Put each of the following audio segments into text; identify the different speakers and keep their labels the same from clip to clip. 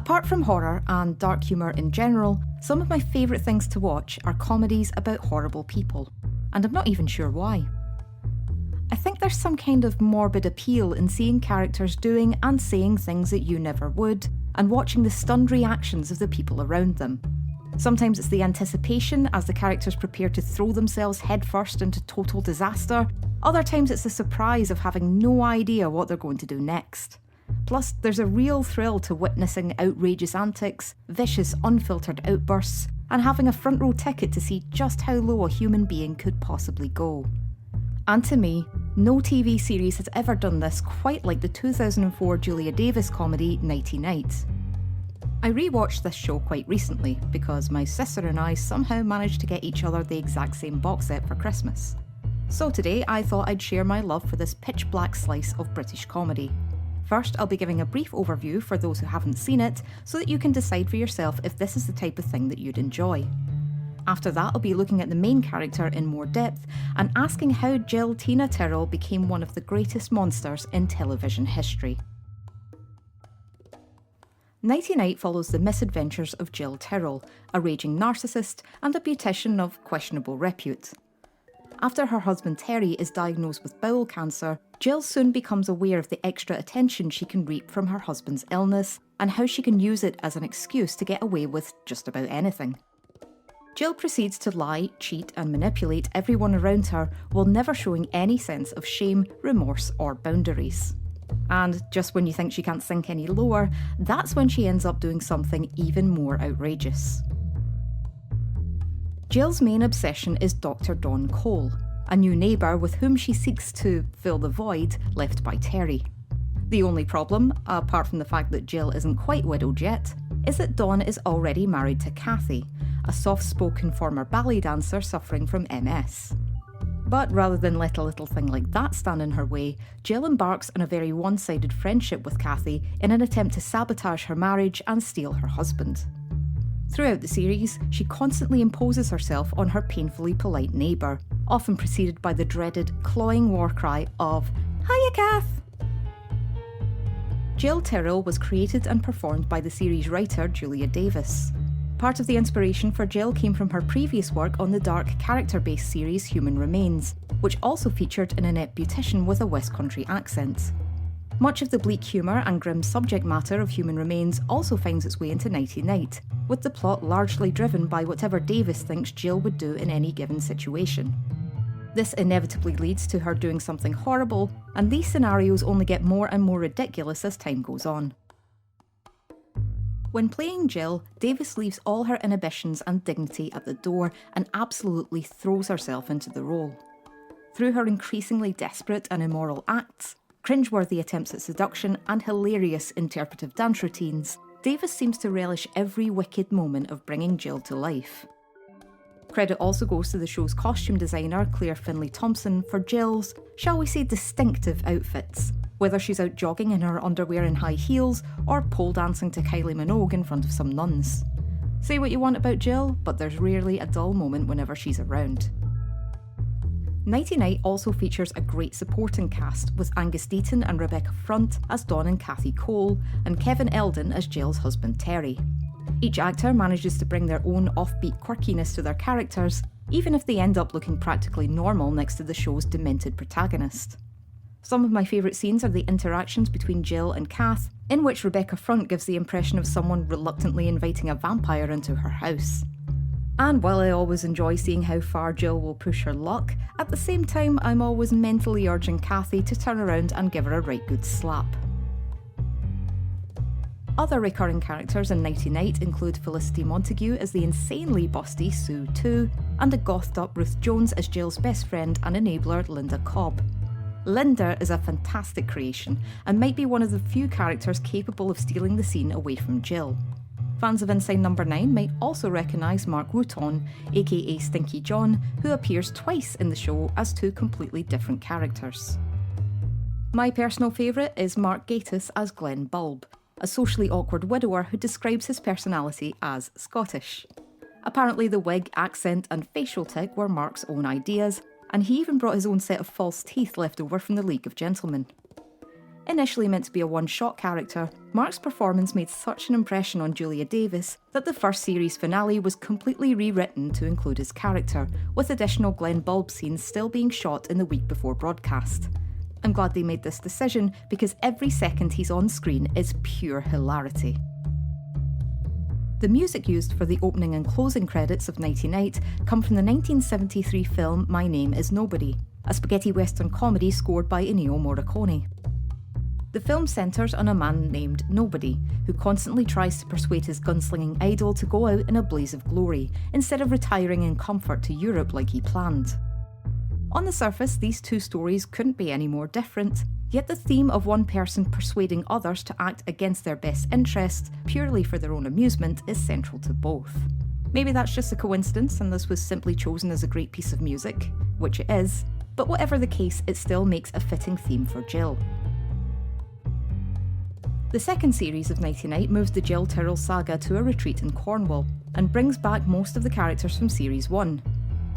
Speaker 1: Apart from horror and dark humour in general, some of my favourite things to watch are comedies about horrible people, and I'm not even sure why. I think there's some kind of morbid appeal in seeing characters doing and saying things that you never would, and watching the stunned reactions of the people around them. Sometimes it's the anticipation as the characters prepare to throw themselves headfirst into total disaster, other times it's the surprise of having no idea what they're going to do next. Plus, there's a real thrill to witnessing outrageous antics, vicious, unfiltered outbursts, and having a front row ticket to see just how low a human being could possibly go. And to me, no TV series has ever done this quite like the 2004 Julia Davis comedy Nighty Night. I rewatched this show quite recently because my sister and I somehow managed to get each other the exact same box set for Christmas. So today I thought I'd share my love for this pitch black slice of British comedy. First, I'll be giving a brief overview for those who haven't seen it, so that you can decide for yourself if this is the type of thing that you'd enjoy. After that, I'll be looking at the main character in more depth and asking how Jill Tina Tyrell became one of the greatest monsters in television history. Nighty Night follows the misadventures of Jill Tyrell, a raging narcissist and a beautician of questionable repute. After her husband Terry is diagnosed with bowel cancer, Jill soon becomes aware of the extra attention she can reap from her husband's illness and how she can use it as an excuse to get away with just about anything. Jill proceeds to lie, cheat and manipulate everyone around her while never showing any sense of shame, remorse or boundaries. And just when you think she can't sink any lower, that's when she ends up doing something even more outrageous. Jill's main obsession is Dr. Dawn Cole, a new neighbour with whom she seeks to fill the void left by Terry. The only problem, apart from the fact that Jill isn't quite widowed yet, is that Dawn is already married to Kathy, a soft-spoken former ballet dancer suffering from MS. But rather than let a little thing like that stand in her way, Jill embarks on a very one-sided friendship with Kathy in an attempt to sabotage her marriage and steal her husband. Throughout the series, she constantly imposes herself on her painfully polite neighbour, often preceded by the dreaded, clawing war cry of, "Hiya, Kath!" Jill Tyrell was created and performed by the series writer Julia Davis. Part of the inspiration for Jill came from her previous work on the dark character-based series Human Remains, which also featured an inept beautician with a West Country accent. Much of the bleak humour and grim subject matter of Human Remains also finds its way into Nighty Night, with the plot largely driven by whatever Davis thinks Jill would do in any given situation. This inevitably leads to her doing something horrible, and these scenarios only get more and more ridiculous as time goes on. When playing Jill, Davis leaves all her inhibitions and dignity at the door and absolutely throws herself into the role. Through her increasingly desperate and immoral acts, cringeworthy attempts at seduction and hilarious interpretive dance routines, Davis seems to relish every wicked moment of bringing Jill to life. Credit also goes to the show's costume designer Claire Finlay Thompson for Jill's, shall we say, distinctive outfits, whether she's out jogging in her underwear and high heels or pole dancing to Kylie Minogue in front of some nuns. Say what you want about Jill, but there's rarely a dull moment whenever she's around. Nighty Night also features a great supporting cast, with Angus Deaton and Rebecca Front as Dawn and Kathy Cole, and Kevin Eldon as Jill's husband Terry. Each actor manages to bring their own offbeat quirkiness to their characters, even if they end up looking practically normal next to the show's demented protagonist. Some of my favourite scenes are the interactions between Jill and Kath, in which Rebecca Front gives the impression of someone reluctantly inviting a vampire into her house. And while I always enjoy seeing how far Jill will push her luck, at the same time I'm always mentally urging Kathy to turn around and give her a right good slap. Other recurring characters in Nighty Night include Felicity Montague as the insanely busty Sue 2, and the gothed up Ruth Jones as Jill's best friend and enabler Linda Cobb. Linda is a fantastic creation and might be one of the few characters capable of stealing the scene away from Jill. Fans of Inside Number 9 might also recognise Mark Wooton, aka Stinky John, who appears twice in the show as two completely different characters. My personal favourite is Mark Gatiss as Glenn Bulb, a socially awkward widower who describes his personality as Scottish. Apparently the wig, accent and facial tic were Mark's own ideas, and he even brought his own set of false teeth left over from the League of Gentlemen. Initially meant to be a one-shot character, Mark's performance made such an impression on Julia Davis that the first series finale was completely rewritten to include his character, with additional Glenn Bulb scenes still being shot in the week before broadcast. I'm glad they made this decision because every second he's on screen is pure hilarity. The music used for the opening and closing credits of Nighty Night come from the 1973 film My Name is Nobody, a spaghetti western comedy scored by Ennio Morricone. The film centres on a man named Nobody, who constantly tries to persuade his gunslinging idol to go out in a blaze of glory, instead of retiring in comfort to Europe like he planned. On the surface, these two stories couldn't be any more different, yet the theme of one person persuading others to act against their best interests purely for their own amusement is central to both. Maybe that's just a coincidence and this was simply chosen as a great piece of music, which it is, but whatever the case, it still makes a fitting theme for Jill. The second series of Nighty Night moves the Jill Tyrell saga to a retreat in Cornwall, and brings back most of the characters from Series 1.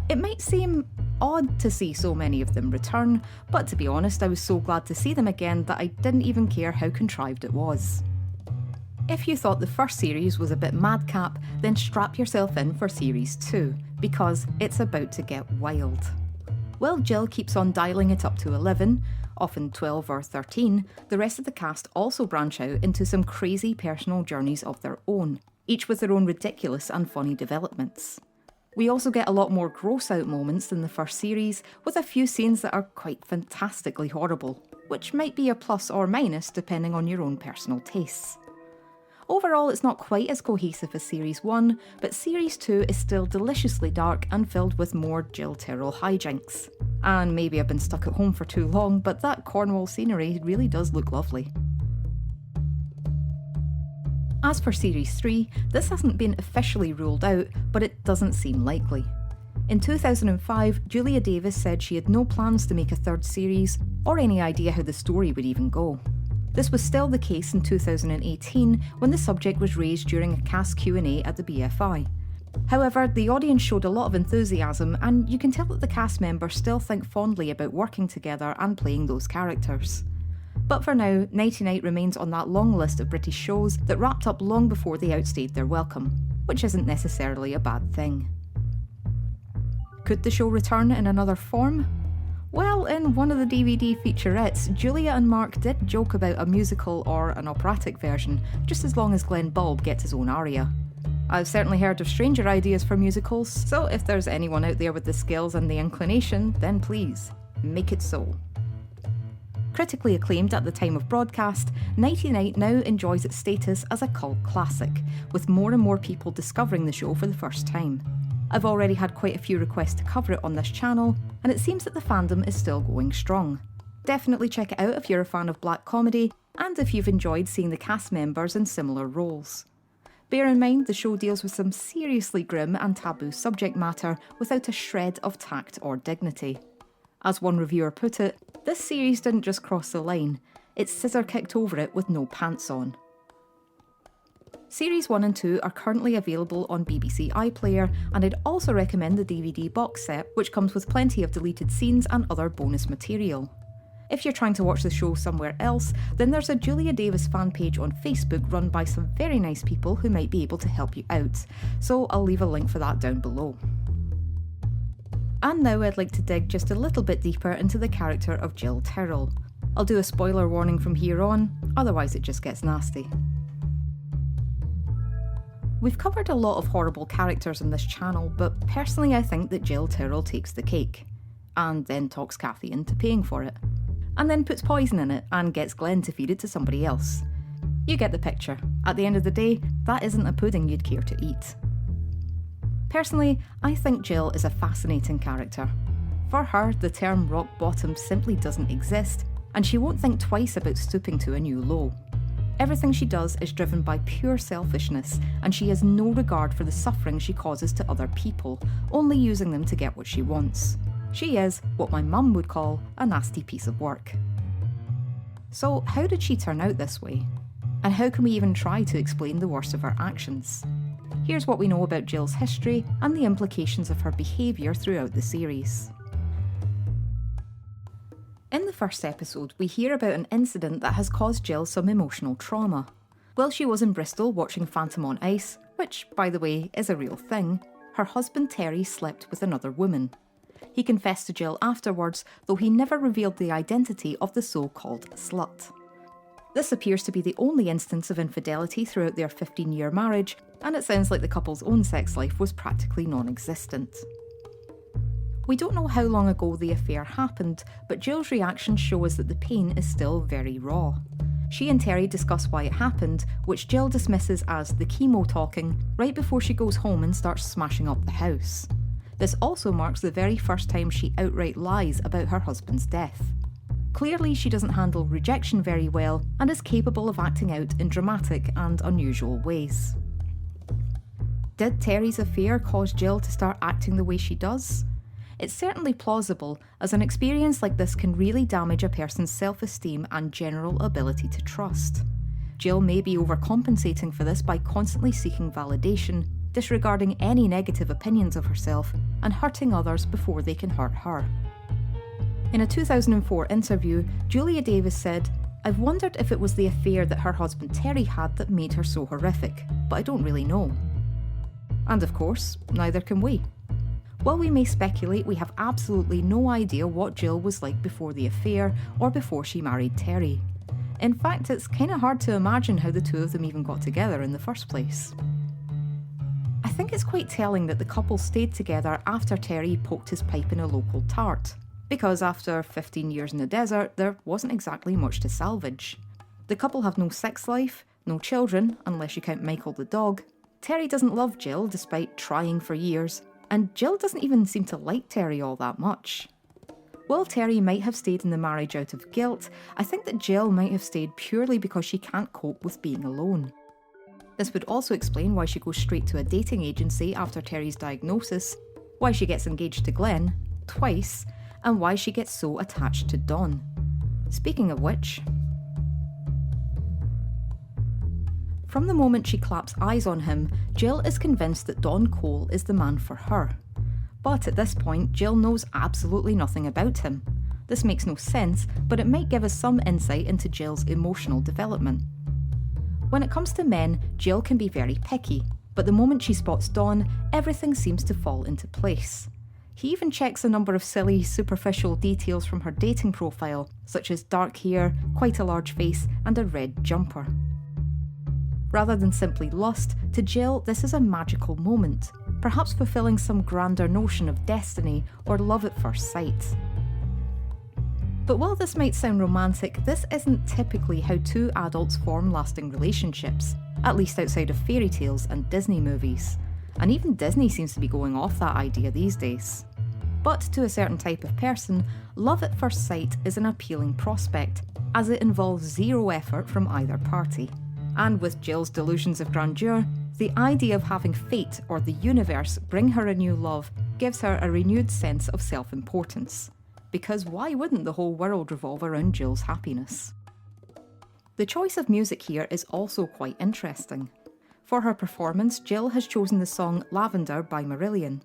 Speaker 1: It might seem odd to see so many of them return, but to be honest, I was so glad to see them again that I didn't even care how contrived it was. If you thought the first series was a bit madcap, then strap yourself in for Series 2, because it's about to get wild. While Jill keeps on dialing it up to 11, often 12 or 13, the rest of the cast also branch out into some crazy personal journeys of their own, each with their own ridiculous and funny developments. We also get a lot more gross-out moments than the first series, with a few scenes that are quite fantastically horrible, which might be a plus or minus depending on your own personal tastes. Overall, it's not quite as cohesive as Series 1, but Series 2 is still deliciously dark and filled with more Jill Tyrell hijinks. And maybe I've been stuck at home for too long, but that Cornwall scenery really does look lovely. As for Series 3, this hasn't been officially ruled out, but it doesn't seem likely. In 2005, Julia Davis said she had no plans to make a third series, or any idea how the story would even go. This was still the case in 2018 when the subject was raised during a cast Q&A at the BFI. However, the audience showed a lot of enthusiasm, and you can tell that the cast members still think fondly about working together and playing those characters. But for now, Nighty Night remains on that long list of British shows that wrapped up long before they outstayed their welcome, which isn't necessarily a bad thing. Could the show return in another form? Well, in one of the DVD featurettes, Julia and Mark did joke about a musical or an operatic version, just as long as Glenn Bulb gets his own aria. I've certainly heard of stranger ideas for musicals, so if there's anyone out there with the skills and the inclination, then please, make it so. Critically acclaimed at the time of broadcast, Nighty Night now enjoys its status as a cult classic, with more and more people discovering the show for the first time. I've already had quite a few requests to cover it on this channel, and it seems that the fandom is still going strong. Definitely check it out if you're a fan of black comedy, and if you've enjoyed seeing the cast members in similar roles. Bear in mind, the show deals with some seriously grim and taboo subject matter without a shred of tact or dignity. As one reviewer put it, this series didn't just cross the line, it scissor-kicked over it with no pants on. Series 1 and 2 are currently available on BBC iPlayer, and I'd also recommend the DVD box set, which comes with plenty of deleted scenes and other bonus material. If you're trying to watch the show somewhere else, then there's a Julia Davis fan page on Facebook run by some very nice people who might be able to help you out, so I'll leave a link for that down below. And now I'd like to dig just a little bit deeper into the character of Jill Tyrell. I'll do a spoiler warning from here on, otherwise it just gets nasty. We've covered a lot of horrible characters on this channel, but personally I think that Jill Tyrell takes the cake, and then talks Kathy into paying for it, and then puts poison in it and gets Glenn to feed it to somebody else. You get the picture. At the end of the day, that isn't a pudding you'd care to eat. Personally, I think Jill is a fascinating character. For her, the term rock bottom simply doesn't exist, and she won't think twice about stooping to a new low. Everything she does is driven by pure selfishness, and she has no regard for the suffering she causes to other people, only using them to get what she wants. She is what my mum would call a nasty piece of work. So how did she turn out this way? And how can we even try to explain the worst of her actions? Here's what we know about Jill's history and the implications of her behaviour throughout the series. In the first episode, we hear about an incident that has caused Jill some emotional trauma. While she was in Bristol watching Phantom on Ice, which, by the way, is a real thing, her husband Terry slept with another woman. He confessed to Jill afterwards, though he never revealed the identity of the so-called slut. This appears to be the only instance of infidelity throughout their 15-year marriage, and it sounds like the couple's own sex life was practically non-existent. We don't know how long ago the affair happened, but Jill's reactions show us that the pain is still very raw. She and Terry discuss why it happened, which Jill dismisses as the chemo talking, right before she goes home and starts smashing up the house. This also marks the very first time she outright lies about her husband's death. Clearly, she doesn't handle rejection very well and is capable of acting out in dramatic and unusual ways. Did Terry's affair cause Jill to start acting the way she does? It's certainly plausible, as an experience like this can really damage a person's self-esteem and general ability to trust. Jill may be overcompensating for this by constantly seeking validation, disregarding any negative opinions of herself, and hurting others before they can hurt her. In a 2004 interview, Julia Davis said, "I've wondered if it was the affair that her husband Terry had that made her so horrific, but I don't really know." And of course, neither can we. While we may speculate, we have absolutely no idea what Jill was like before the affair or before she married Terry. In fact, it's kind of hard to imagine how the two of them even got together in the first place. I think it's quite telling that the couple stayed together after Terry poked his pipe in a local tart, because after 15 years in the desert, there wasn't exactly much to salvage. The couple have no sex life, no children, unless you count Michael the dog. Terry doesn't love Jill despite trying for years, and Jill doesn't even seem to like Terry all that much. While Terry might have stayed in the marriage out of guilt, I think that Jill might have stayed purely because she can't cope with being alone. This would also explain why she goes straight to a dating agency after Terry's diagnosis, why she gets engaged to Glenn, twice, and why she gets so attached to Don. Speaking of which, from the moment she claps eyes on him, Jill is convinced that Don Cole is the man for her. But at this point, Jill knows absolutely nothing about him. This makes no sense, but it might give us some insight into Jill's emotional development. When it comes to men, Jill can be very picky, but the moment she spots Don, everything seems to fall into place. He even checks a number of silly, superficial details from her dating profile, such as dark hair, quite a large face, and a red jumper. Rather than simply lust, to Jill this is a magical moment, perhaps fulfilling some grander notion of destiny or love at first sight. But while this might sound romantic, this isn't typically how two adults form lasting relationships, at least outside of fairy tales and Disney movies. And even Disney seems to be going off that idea these days. But to a certain type of person, love at first sight is an appealing prospect, as it involves zero effort from either party. And with Jill's delusions of grandeur, the idea of having fate or the universe bring her a new love gives her a renewed sense of self-importance. Because why wouldn't the whole world revolve around Jill's happiness? The choice of music here is also quite interesting. For her performance, Jill has chosen the song Lavender by Marillion.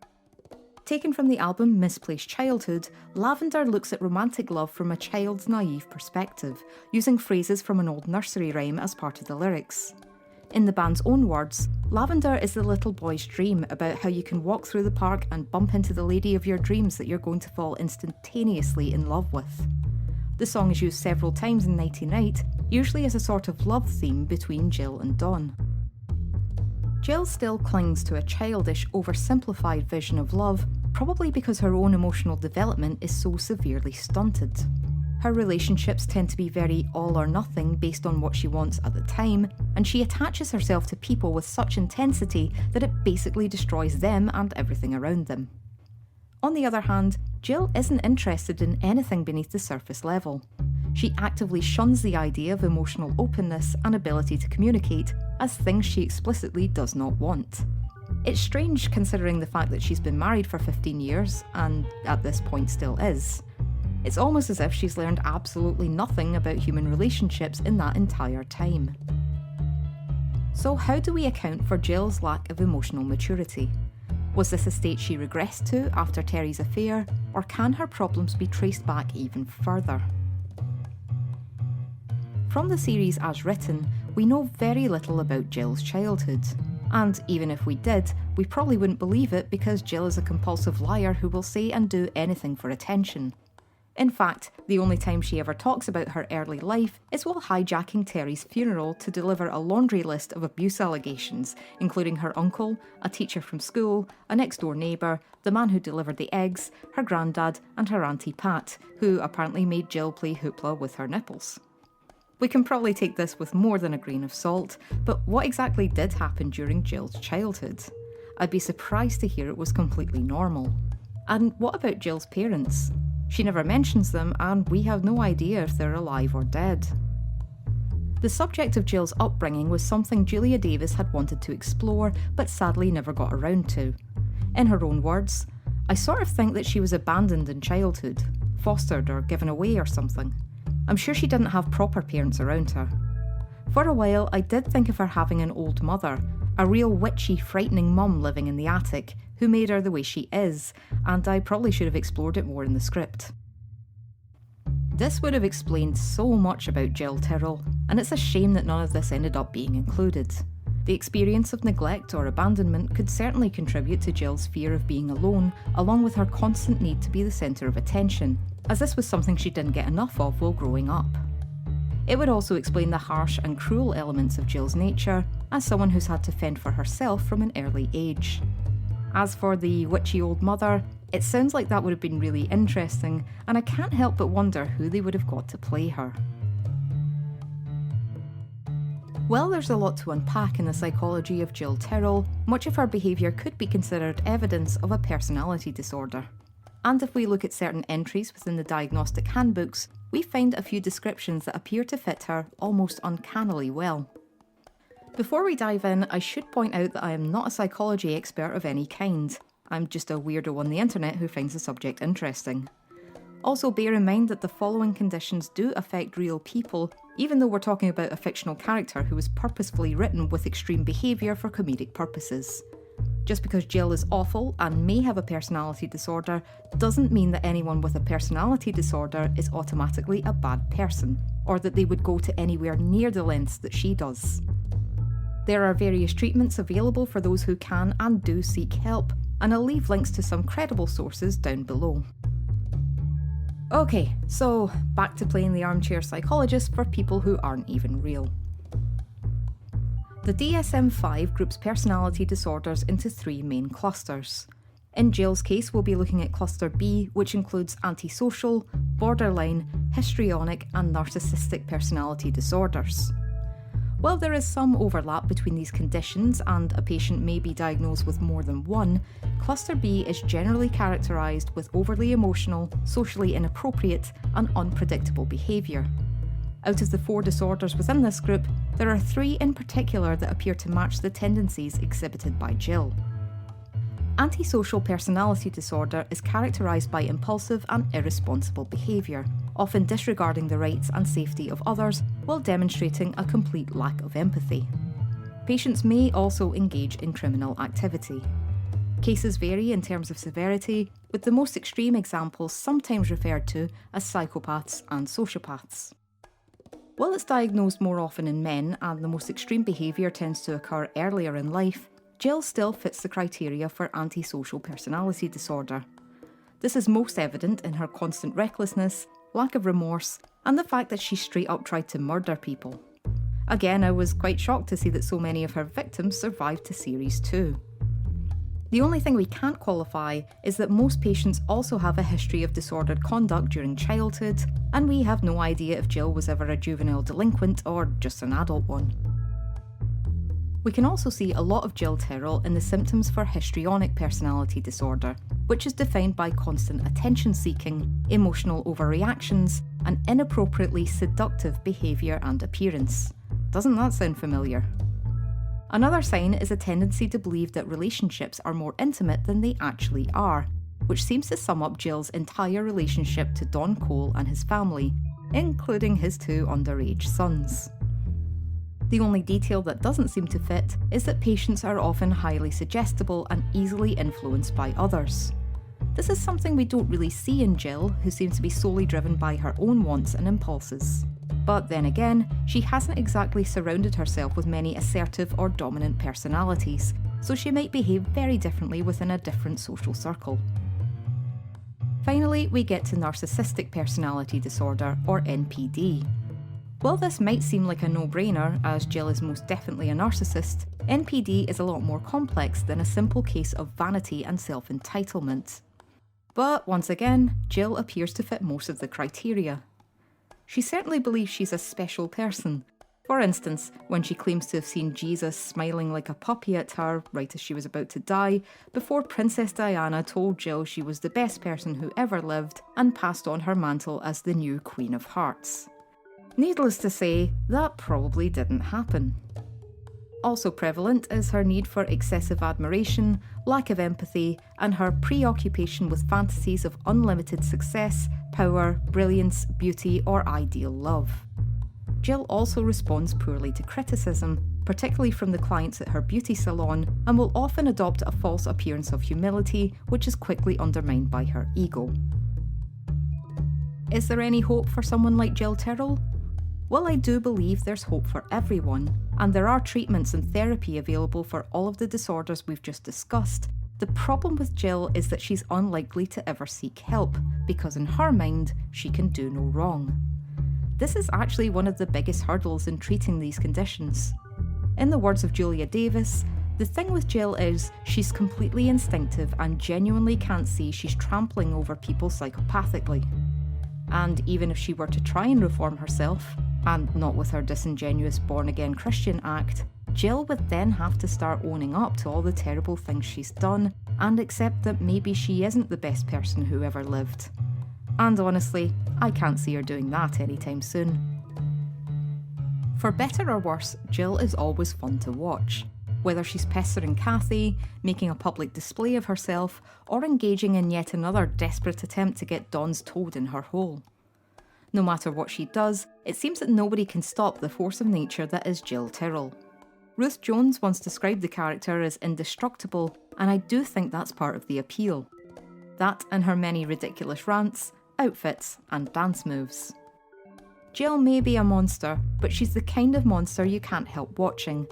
Speaker 1: Taken from the album Misplaced Childhood, Lavender looks at romantic love from a child's naive perspective, using phrases from an old nursery rhyme as part of the lyrics. In the band's own words, Lavender is the little boy's dream about how you can walk through the park and bump into the lady of your dreams that you're going to fall instantaneously in love with. The song is used several times in Nighty Night, usually as a sort of love theme between Jill and Don. Jill still clings to a childish, oversimplified vision of love, probably because her own emotional development is so severely stunted. Her relationships tend to be very all or nothing based on what she wants at the time, and she attaches herself to people with such intensity that it basically destroys them and everything around them. On the other hand, Jill isn't interested in anything beneath the surface level. She actively shuns the idea of emotional openness and ability to communicate as things she explicitly does not want. It's strange considering the fact that she's been married for 15 years, and at this point still is. It's almost as if she's learned absolutely nothing about human relationships in that entire time. So how do we account for Jill's lack of emotional maturity? Was this a state she regressed to after Terry's affair, or can her problems be traced back even further? From the series as written, we know very little about Jill's childhood. And even if we did, we probably wouldn't believe it because Jill is a compulsive liar who will say and do anything for attention. In fact, the only time she ever talks about her early life is while hijacking Terry's funeral to deliver a laundry list of abuse allegations, including her uncle, a teacher from school, a next-door neighbour, the man who delivered the eggs, her granddad, and her Auntie Pat, who apparently made Jill play hoopla with her nipples. We can probably take this with more than a grain of salt, but what exactly did happen during Jill's childhood? I'd be surprised to hear it was completely normal. And what about Jill's parents? She never mentions them, and we have no idea if they're alive or dead. The subject of Jill's upbringing was something Julia Davis had wanted to explore, but sadly never got around to. In her own words, "I sort of think that she was abandoned in childhood, fostered or given away or something. I'm sure she didn't have proper parents around her. For a while, I did think of her having an old mother, a real witchy, frightening mum living in the attic, who made her the way she is, and I probably should have explored it more in the script." This would have explained so much about Jill Tyrell, and it's a shame that none of this ended up being included. The experience of neglect or abandonment could certainly contribute to Jill's fear of being alone, along with her constant need to be the centre of attention, as this was something she didn't get enough of while growing up. It would also explain the harsh and cruel elements of Jill's nature, as someone who's had to fend for herself from an early age. As for the witchy old mother, it sounds like that would have been really interesting, and I can't help but wonder who they would have got to play her. While there's a lot to unpack in the psychology of Jill Tyrell, much of her behaviour could be considered evidence of a personality disorder. And if we look at certain entries within the diagnostic handbooks, we find a few descriptions that appear to fit her almost uncannily well. Before we dive in, I should point out that I am not a psychology expert of any kind. I'm just a weirdo on the internet who finds the subject interesting. Also, bear in mind that the following conditions do affect real people, even though we're talking about a fictional character who was purposefully written with extreme behaviour for comedic purposes. Just because Jill is awful and may have a personality disorder doesn't mean that anyone with a personality disorder is automatically a bad person, or that they would go to anywhere near the lengths that she does. There are various treatments available for those who can and do seek help, and I'll leave links to some credible sources down below. Okay, so back to playing the armchair psychologist for people who aren't even real. The DSM-5 groups personality disorders into 3 main clusters. In Jill's case, we'll be looking at Cluster B, which includes antisocial, borderline, histrionic, and narcissistic personality disorders. While there is some overlap between these conditions and a patient may be diagnosed with more than one, Cluster B is generally characterised with overly emotional, socially inappropriate, and unpredictable behaviour. Out of the 4 disorders within this group, there are 3 in particular that appear to match the tendencies exhibited by Jill. Antisocial personality disorder is characterised by impulsive and irresponsible behaviour, often disregarding the rights and safety of others while demonstrating a complete lack of empathy. Patients may also engage in criminal activity. Cases vary in terms of severity, with the most extreme examples sometimes referred to as psychopaths and sociopaths. While it's diagnosed more often in men and the most extreme behaviour tends to occur earlier in life, Jill still fits the criteria for antisocial personality disorder. This is most evident in her constant recklessness, lack of remorse, and the fact that she straight up tried to murder people. Again, I was quite shocked to see that so many of her victims survived to Series 2. The only thing we can't qualify is that most patients also have a history of disordered conduct during childhood, and we have no idea if Jill was ever a juvenile delinquent or just an adult one. We can also see a lot of Jill Tyrell in the symptoms for histrionic personality disorder, which is defined by constant attention-seeking, emotional overreactions, and inappropriately seductive behaviour and appearance. Doesn't that sound familiar? Another sign is a tendency to believe that relationships are more intimate than they actually are, which seems to sum up Jill's entire relationship to Don Cole and his family, including his 2 underage sons. The only detail that doesn't seem to fit is that patients are often highly suggestible and easily influenced by others. This is something we don't really see in Jill, who seems to be solely driven by her own wants and impulses. But then again, she hasn't exactly surrounded herself with many assertive or dominant personalities, so she might behave very differently within a different social circle. Finally, we get to narcissistic personality disorder, or NPD. While this might seem like a no-brainer, as Jill is most definitely a narcissist, NPD is a lot more complex than a simple case of vanity and self-entitlement. But once again, Jill appears to fit most of the criteria. She certainly believes she's a special person. For instance, when she claims to have seen Jesus smiling like a puppy at her right as she was about to die, before Princess Diana told Jill she was the best person who ever lived and passed on her mantle as the new Queen of Hearts. Needless to say, that probably didn't happen. Also prevalent is her need for excessive admiration, lack of empathy, and her preoccupation with fantasies of unlimited success, power, brilliance, beauty, or ideal love. Jill also responds poorly to criticism, particularly from the clients at her beauty salon, and will often adopt a false appearance of humility, which is quickly undermined by her ego. Is there any hope for someone like Jill Tyrell? Well, I do believe there's hope for everyone, and there are treatments and therapy available for all of the disorders we've just discussed. The problem with Jill is that she's unlikely to ever seek help, because in her mind, she can do no wrong. This is actually one of the biggest hurdles in treating these conditions. In the words of Julia Davis, the thing with Jill is she's completely instinctive and genuinely can't see she's trampling over people psychopathically. And even if she were to try and reform herself, and not with her disingenuous born-again Christian act, Jill would then have to start owning up to all the terrible things she's done and accept that maybe she isn't the best person who ever lived. And honestly, I can't see her doing that anytime soon. For better or worse, Jill is always fun to watch. Whether she's pestering Kathy, making a public display of herself, or engaging in yet another desperate attempt to get Dawn's toad in her hole. No matter what she does, it seems that nobody can stop the force of nature that is Jill Tyrell. Ruth Jones once described the character as indestructible, and I do think that's part of the appeal. That and her many ridiculous rants, outfits, and dance moves. Jill may be a monster, but she's the kind of monster you can't help watching.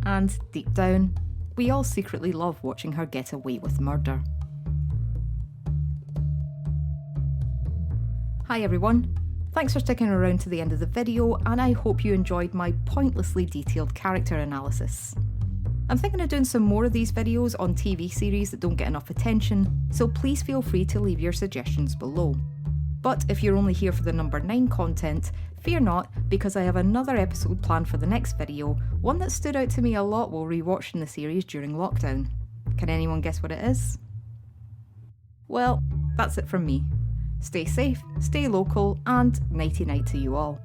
Speaker 1: And deep down, we all secretly love watching her get away with murder. Hi everyone. Thanks for sticking around to the end of the video, and I hope you enjoyed my pointlessly detailed character analysis. I'm thinking of doing some more of these videos on TV series that don't get enough attention, so please feel free to leave your suggestions below. But if you're only here for the number 9 content, fear not, because I have another episode planned for the next video, one that stood out to me a lot while rewatching the series during lockdown. Can anyone guess what it is? Well, that's it from me. Stay safe, stay local, and nighty night to you all.